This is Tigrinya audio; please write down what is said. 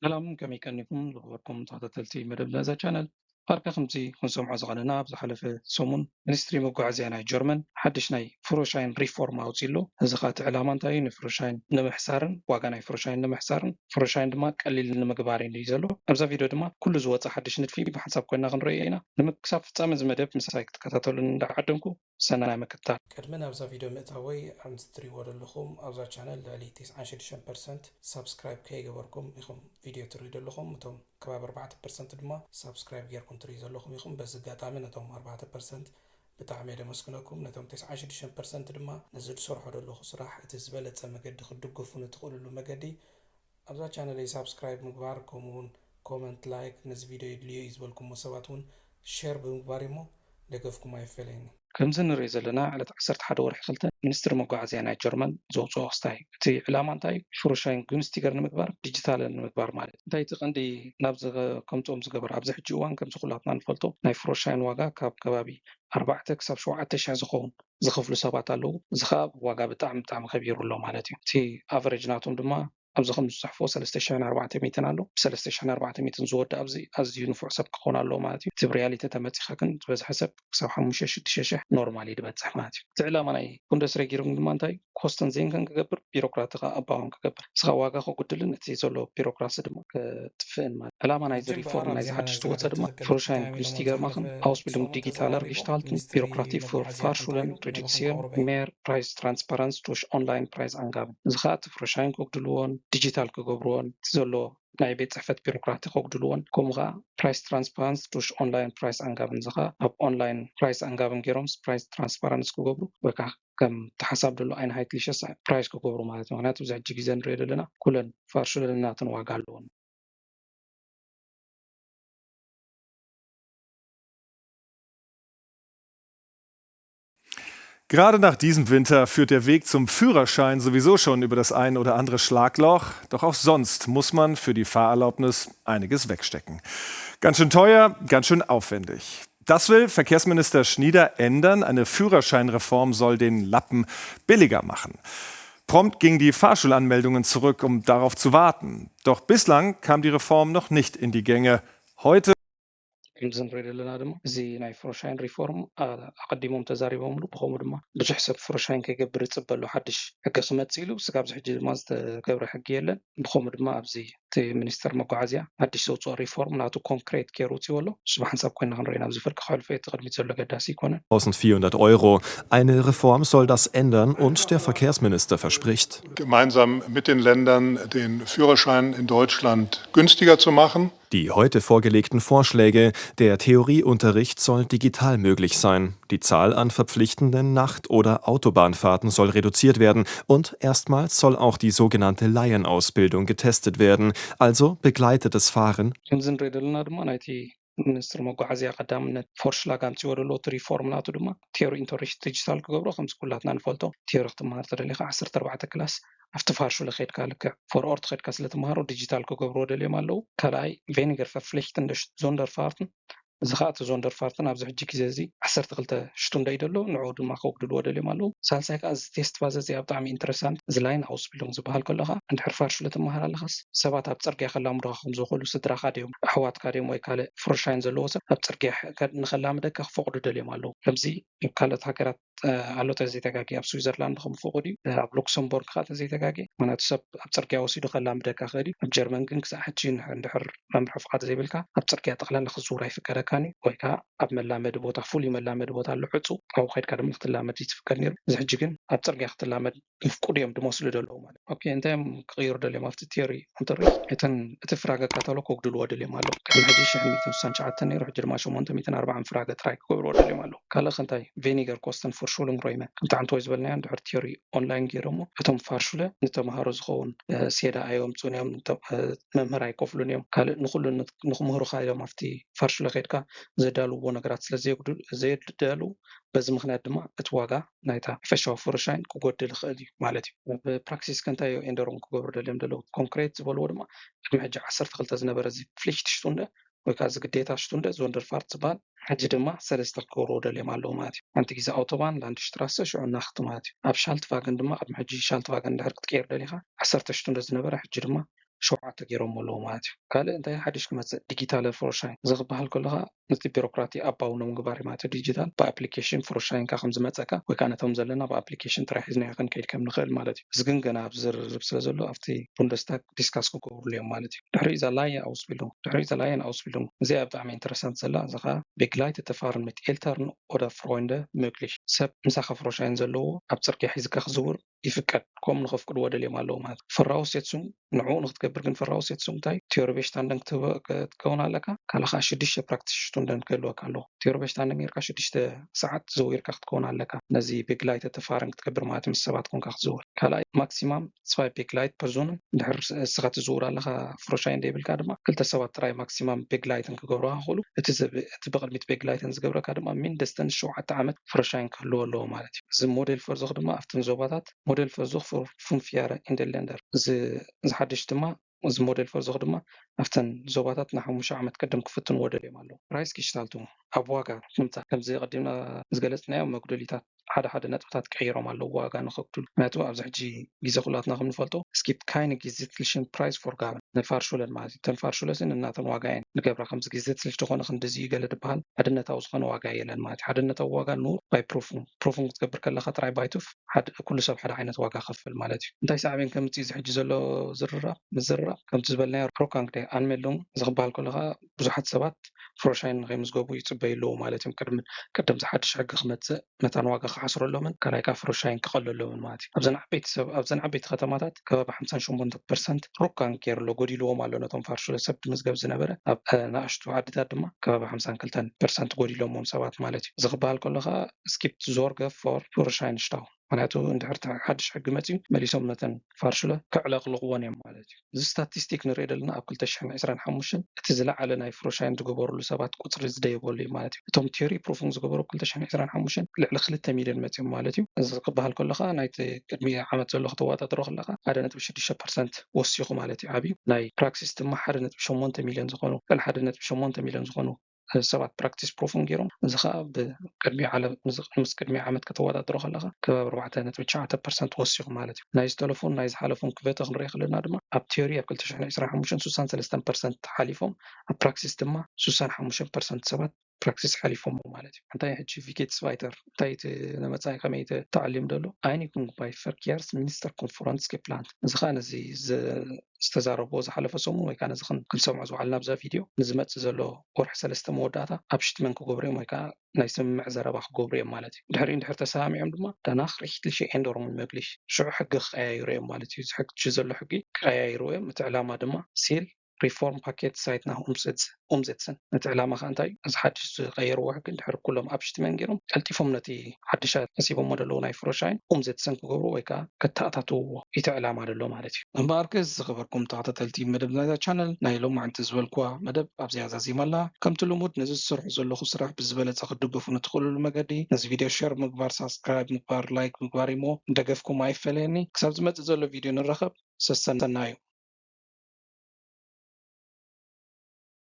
سلام كمي كان يكون لغركم تحدثلتي مدب لهذا channel هاركا خمسي كنسمع زغلنا بزحلف سومون منستري مقعزي ناي جرمن حدش ناي فروشاين ريفورم اوتيلو زخات علامة تاي نفروشاين نمحسارن واغا ناي فروشاين نمحسارن فروشاين دما قليل نمقبارين ليزلو ابزا فيديو دما كل زوات حدش ندفي بحساب كوينا غنريينا نمكساب فتامز مدب مسايك تكتاتولو ندعدمكو سنة مكتال قدمنا ابزا فيديو مئتاوي عم تريو لكم ابزا channel لالي 99% سبسكرايب كي غبركم يخم فيديو تريد لكم متوم كباب 4% دما سبسكرايب غيركم تريد لكم يخم بس قاطع نتوم 4% بتاعمي دمسكنكم نتوم 99% دما نزل سرحو دلو صراح تزبلت مقد خدقفون تقولوا له مقدي ابزا channel سبسكرايب مقباركم ون كومنت لايك نز فيديو يدليو يزبلكم مسواتون شير بمقباريمو دقفكم يفليني كمزن نري زلنا على عسرت حدا ورح خلته منستر مقعزي ناي جرمن زوزو استاي تي علامة انتاي فروشاين جونستيجر نمقبار ديجيتال نمقبار مالت انتاي تقندي نابز كمتوم زقبر ابز حجوان كم زخلاتنا نفلتو ناي فروشاين واغا كاب كبابي 4 كسب 7 شهر زخون زخفلو سبات الو زخاب واغا بتاعم خبير له مالتي تي افريج ناتهم دما أبز خمس صحفو 3400 ألو 3400 زود أبزي نفع سب كون ألو ماتي تبرياليتي تمتخ كنت بس حسب سو حموشة شتشة نورمالي دبت ماتي تعلم ماناي كندس رجيرون مانتاي كوستن زين كان كجبر بيروقراطها أباهم كجبر سخواجا خو قدلن تيزولو بيروقراطي دم كتفين ما على ماناي زي جنب ريفورم عرب نايز زينا حدش تو نزرح تدم تذكر فروشين تعمل لهم كنستيجر زحلف ماخن أوسبيلم سومون ديجيتالر تزاريبو gestalten منستري بيروقراطي فور مقعزية فارشولن كنتايلو نبخم ريدكسيون كعربي مير برايس ترانسبارنس توش أونلاين برايس أنجاب زخات فروشين كوكدلون ديجيتال كجبرون تزولو ናይ ቤት ፅሕፈት ቢሮክራቲ ከጉድልዎን ከምኡኸዓ ፕራይስ ትራንስፓረንስ ቱሽ ኦንላይን ፕራይስ ኣንጋብን ዝኻ ኣብ ኦንላይን ፕራይስ ኣንጋብን ገይሮምስ ፕራይስ ትራንስፓረንስ ክገብሩ ወይ ከዓ ከም ተሓሳብ ደሎ ዓይን ሃይት ሊሸስ ፕራይስ ክገብሩ ማለት እዩ ምክንያቱ እዚ ሕጂ ግዜ ንሪኦ ዘለና ኩለን ፋርሹለናትን ዋጋ ኣለዎን Gerade nach diesem Winter führt der Weg zum Führerschein sowieso schon über das ein oder andere Schlagloch. Doch auch sonst muss man für die Fahrerlaubnis einiges wegstecken. Ganz schön teuer, ganz schön aufwendig. Das will Verkehrsminister Schnieder ändern. Eine Führerscheinreform soll den Lappen billiger machen. Prompt gingen die Fahrschulanmeldungen zurück, um darauf zu warten. Doch bislang kam die Reform noch nicht in die Gänge. Heute ከምዚ ንሪኦ ዘለና ድማ እዚ ናይ ፍሮሻይን ሪፎርም ኣቀዲሞም ተዛሪቦምሉ ብከምኡ ድማ ብዙሕ ሰብ ፍሮሻይን ከይገብር ይፅበሎ ሓድሽ ሕጊ ክመፅእ ኢሉ ስጋብ ሕጂ ድማ ዝተገብረ ሕጊ የለን ብከምኡ ድማ ኣብዚ እቲ ሚኒስተር መጓዓዝያ ሓድሽ ዘውፅኦ ሪፎርም ናቱ ኮንክሬት ገይሩ ውፅኡ ኣሎ እሱ ብሓንሳብ ኮይና ክንሪኢና ኣብዚ ፍርቂ ክሕልፎ እቲ ቅድሚት ዘሎ ገዳሲ ይኮነን 1.400 Euro. Eine Reform soll das ändern und der Verkehrsminister verspricht, gemeinsam mit den Ländern den Führerschein in Deutschland günstiger zu machen. die heute vorgelegten Vorschläge, der Theorieunterricht soll digital möglich sein, die Zahl an verpflichtenden Nacht- oder Autobahnfahrten soll reduziert werden und erstmals soll auch die sogenannte Laienausbildung getestet werden, also begleitetes Fahren. ከምዚ ንሪኦ ዘለና ድማ ናይቲ ሚኒስትር መጓዓዝያ ቀዳምነት ፎርሽላጋ ኣምፅዎ ዘሎ እቲ ሪፎርም ናቱ ድማ ቴዎሪ ኢንተሪሽት ዲጂታል ክገብሮ ከምዚ ኩላትና ንፈልጦ ቴዎሪ ክትመሃር ተደሊኻ 14 ክላስ ኣብቲ ፋርሹለ ኸድካ ልክዕ ፎር ኦርት ኸድካ ስለትመሃሮ ዲጂታል ክገብሮ ደልዮም ኣለዉ ካልኣይ ቬኒገር ፈፍሊክትን ዞንደርፋርትን እዚ ከዓ እቲ ዞንደርፋርትን ኣብዚ ሕጂ ግዜ እዚ 12 ሽቱንደ እዩ ደሎ ንዕኡ ድማ ከውግድልዎ ደልዮም ኣለዉ ሳልሳይ ከዓ እዚ ቴስት ባዘ እዚ ኣብ ብጣዕሚ ኢንተረሳንት እዚ ላይን ኣውስቢልዶም ዝበሃል ከለካ እንድሕር ፋርሹለ ትመሃር ኣለኻስ ሰባት ኣብ ፅርግያ ከላምዱኻ ከም ዝኽእሉ ስድራኻ ድዮም ኣሕዋትካ ድዮም ወይ ካልእ ፍሮሻይን ዘለዎ ሰብ ኣብ ፅርግያ ንኸላምደካ ክፈቅዱ ደልዮም ኣለዉ ከምዚ ካልኦት ሃገራት ኣሎ ተዘይተጋጊ ኣብ ስዊዘርላንድ ከም ፍቁድ እዩ ኣብ ሉክሰምቦርግ ከዓ ተዘይተጋጊ ምክንያቱ ሰብ ኣብ ፅርግያ ወሲዱ ከላምደካ ክእል እዩ ኣብ ጀርመን ግን ክሳብ ሕጂ እንድሕር መምርሒ ፍቃድ ዘይብልካ ኣብ ፅርግያ ጠቕላላ ክዝውር ኣይፍቀደካኒ ወይ ከዓ ኣብ መላመዲ ቦታ ፍሉይ መላመዲ ቦታ ኣሎ ዕፁ ኣብኡ ከድካ ድማ ክትላመድ ይትፍቀድ ነይሩ እዚ ሕጂ ግን ኣብ ፅርግያ ክትላመድ ይፍቁድ እዮም ድመስሉ ደለዉ ማለት ኦኬ እንታይ እዮም ክቅይሩ ደልዮም ኣብቲ ቴዎሪ እንትሪ እቲ ፍራገ ካታሎ ከጉድልዎ ደልዮም ኣለዉ ቅድሚ ሕጂ 1969 ነይሩ ሕጂ ድማ 840 ፍራገ ጥራይ ክገብርዎ ደልዮም ኣለዉ ካልእ እንታይ ቬኒገር ኮስተን ፎርሹልን ሮይመ ከምቲ ዓንተ ወይ ዝበልናዮ እንድሕር ቴዎሪ ኦንላይን ገይሮሞ እቶም ፋርሹለ ንተምሃሮ ዝኸውን ሴዳ ኣይወምፁን እዮም መምህር ኣይከፍሉን እዮም ካልእ ንኩሉ ንክምህሩካ ኢሎም ኣብቲ ፋርሹለ ከድካ ዘዳልውዎ ነገራት ስለዘየዳሉ በዚ ምክንያት ድማ እቲ ዋጋ ናይታ ፈሻዊ ፍሮሻይን ክጎድል ይኽእል እዩ ማለት እዩ ብፕራክሲስ ከንታይ ኤንደሮም ክገብሩ ደልዮም ደለዉ ኮንክሬት ዝበልዎ ድማ ቅድሚ ሕጂ 12 ዝነበረ እዚ ፍሊሽት ሽቱንደ ወይ ከዓ ዝግዴታ ሽቱንደ ዞንደርፋርት ዝበሃል ሕጂ ድማ ሰለስተ ክገብርዎ ደልዮም ኣለዉ ማለት እዩ ሓንቲ ግዜ ኣውቶባን ላንድሽትራሰ ሽዑ ናኽቲ ማለት እዩ ኣብ ሻልትቫገን ድማ ቅድሚ ሕጂ ሻልትቫገን እንድሕር ክትቀይር ደሊኻ 10 ሽቱንደ ዝነበረ ሕጂ ድማ ሸውዓተ ገይሮም ኣለዎ ማለት እዩ ካልእ እንታይ ሓድሽ ክመፅእ ዲጂታል ፍሮሻይን ዝኽበሃል ከለካ ነቲ ቢሮክራቲ ኣባውኖ ምግባር ማለት ዲጂታል ብኣፕሊኬሽን ፍሮሻይንካ ከም ዝመፀካ ወይ ከዓ ነቶም ዘለና ብኣፕሊኬሽን ጥራሕ ሒዝና ክንከይድ ከም ንኽእል ማለት እዩ እዚ ግን ገና ኣብ ዝርርብ ስለ ዘሎ ኣብቲ ቡንደስታግ ዲስካስ ክገብርሉ እዮም ማለት እዩ ድሕሪ ዘላየን ኣውስቢልung እዚኣ ብጣዕሚ ኢንተረስታንት ዘላ እዚ ከዓ ቤግላይት ተፋርን mit ኤልተርን oder Freunde möglich ሰብ ምሳኻ ፍሮሻይን ዘለዎ ኣብ ፅርግያ ሒዝካ ክዝውር ይፍቀድ ከም ንኸፍቅድ ወደልዮም ኣለዎ ማለት ፍራውሴትሱም ንዕኡ ንክትገብር ግን ፍራውሴትሱም እንታይ ቲዮሪ ቤሽታንደን ክትከውን ኣለካ ካልኻ 6 ፕራክቲስ ሽቱንደን ክህልወካ ኣለዎ ቲዮሪ ቤሽታንደን ጌርካ 6 ሰዓት ዘዊርካ ክትከውን ኣለካ ነዚ ቤግላይት ተፋርን ክትገብር ማለት ምስ ሰባት ኮንካ ክትዝውር ካልኣይ ማክሲማም 2 ቤግላይት ፐርዞንን ድሕር እስኻ ትዝውር ኣለካ ፍሮሻይን ደይብልካ ድማ 2 ሰባት ጥራይ ማክሲማም ቤግላይትን ክገብሩ ክኽእሉ እቲ ብቕድሚት ቤግላይትን ዝገብረካ ድማ ሚንደስተን 7 ዓመት ፍሮሻይን ክህልዎ ኣለዎ ማለት እዩ እዚ ሞዴል ፈርዞኽ ድማ ኣብተን ዞባታት ሞዴል ፈርዞኽ ፉንፊያረ ኢንደለንደር እዚ ሓድሽ ድማ እዚ ሞዴል ፈርዞኽ ድማ ኣብተን ዞባታት ን5 ዓመት ቀደም ክፍትን ወደል እዮም ኣለዉ ፕራይስ ክሽታልቱ ኣብ ዋጋ ንምታ ከምዚ ቀዲምና ዝገለጽናዮም መጉደሊታት ሓደ ነጥብታት ቀይሮም ኣለዉ ዋጋ ንኸጉድሉ ምክንያቱ ኣብዚ ሕጂ ግዜ ኩላትና ከም ንፈልጦ ስኪፕ ካይነ ጊዜትልሽን ፕራይስ ፎር ጋበን ነፋርሹለን ማለት እዩ ተንፋርሹለስን እናተን ዋጋ እየን ንገብራ ከምዚ ጊዜትልሽ ዝኾነ ክንዲዚ ገለ ድበሃል ሓድነታዊ ዝኾነ ዋጋ የለን ማለት እዩ ሓድነታዊ ዋጋ ንኡ ባይ ፕሩፉን ክትገብር ከለካ ጥራይ ባይቱፍ ኩሉ ሰብ ሓደ ዓይነት ዋጋ ከፍል ማለት እዩ እንታይ ሳዕብን ከምቲ ዝሕጂ ዘሎ ምዝርራብ ከምቲ ዝበልናዮ ሮካንግደ ኣንሜሎም ዝኽበሃል ከለካ ብዙሓት ሰባት ፍሮሻይን ንኸይምዝገቡ ይፅበዩ ኣለዉ ማለት እዮም ቅድም ዝሓድሽ ሕጊ ክመፅእ መታን ዋጋ ክሓስረሎምን ካልኣይካ ፍሮሻይን ክቐለሎምን ማለት እዩ ኣብዘን ዓበይቲ ከተማታት ከባቢ 58% ሮካንግ ገይሩሎ ጎዲልዎም ኣሎ ነቶም ፋርሹለ ሰብ ምዝገብ ዝነበረ ኣብ ንኣሽቱ ዓድታት ድማ ከባቢ 52% ጎዲሎሞም ሰባት ማለት እዩ ዝኽበሃል ከለካ ስኪፕ ዞርገ ፎር ፍሮሻይን ሽታው ምክንያቱ እንድሕር ሓድሽ ሕጊ መፅዩ መሊሶም ነተን ፋርሹለ ክዕለቕልቕዎን እዮም ማለት እዩ እዚ ስታቲስቲክ ንሪኦ ዘለና ኣብ 2025 እቲ ዝለዓለ ናይ ፍሮሻይን ዝገበሩሉ ሰባት ቁፅሪ ዝደየበሉ እዩ ማለት እዩ እቶም ቲዮሪ ፕሩፊንግ ዝገበሩ 2025 ልዕሊ 2 ሚልዮን መፅዮም ማለት እዩ እዚ ክበሃል ከለካ ናይቲ ቅድሚ ዓመት ዘሎ ክትወዳደሮ ከለካ 1.6% ወሲኹ ማለት እዩ ዓብዩ ናይ ፕራክሲስ ድማ 1.8 ሚልዮን ዝኾኑ 1.8 ሚልዮን ዝኾኑ ሰባት ፕራክቲስ ፕሩፊንግ ገይሮም እዚ ከዓ ምስ ቅድሚ ዓመት ከተወዳደሮ ከለካ ከባቢ 4.9% ወሲኹ ማለት እዩ ናይ ዝተለፉን ናይ ዝሓለፉን ክበተ ክንሪኢ ከለና ድማ ኣብ ቲዮሪ ኣብ 2025 63% ሓሊፎም ኣብ ፕራክሲስ ድማ 65% ሰባት ፕራክቲስ ሓሊፎም ማለት እዩ እንታይ ሕጂ ቪኬትስ ቫይተር እንታይ ነመፃይ ከመይ ተዓሊም ደሎ ኣይኒኩንግ ባይ ፈርኪያርስ ሚኒስተር ኮንፈረንስ ፕላንት እዚ ከዓ ነዚ ዝተዛረብዎ ዝሓለፈ ሰሙን ወይ ከዓ ነዚ ክንሰምዖ ዝውዓልና ብዛ ቪድዮ ንዝመፅእ ዘሎ ወርሒ 3 መወዳእታ ኣብ ሽትመን ክገብሩ እዮም ወይ ከዓ ናይ ስምምዕ ዘረባ ክገብሩ እዮም ማለት እዩ ድሕሪ ተሰሚዖም ድማ danach rechtliche Änderungen möglich ሽዑ ሕጊ ክቀያይሩ እዮም ማለት እዩ ዝሕጂ ዘሎ ሕጊ ክቀያይሩ እዮም እቲ ዕላማ ድማ ሲል ሪፎርም ፓኬት ሳይትና ኡምዘትስን ነቲ ዕላማ ከዓ እንታይ እዩ እዚ ሓድሽ ዝቀየርዎ ሕጊ እንድሕር ኩሎም ኣብ ሽትመን ገይሮም ቀልጢፎም ነቲ ሓድሻ ነሲቦሞ ደለዉ ናይ ፍሮሻይን ኡምዘትስን ክገብሩ ወይ ከዓ ከተኣታትውዎ እቲ ዕላማ ደሎ ማለት እዩ እምበኣርክስ ዝኸበርኩም ተኸታተልቲ መደብ ናይዛ ቻነል ናይ ሎማዓንቲ ዝበልክዋ መደብ ኣብዚኣ ዛዚማላ ከምቲ ልሙድ ነዚ ዝሰርሑ ዘለኹ ስራሕ ብዝበለፀ ክድገፉ ንትኽእልሉ መገዲ ነዚ ቪድዮ ሸር ምግባር ሳብስክራይብ ምግባር ላይክ ምግባር እሞ እንደገፍኩም ኣይፈለየኒ ክሳብ ዝመፅእ ዘሎ ቪድዮ ንረኸብ ሰናዩ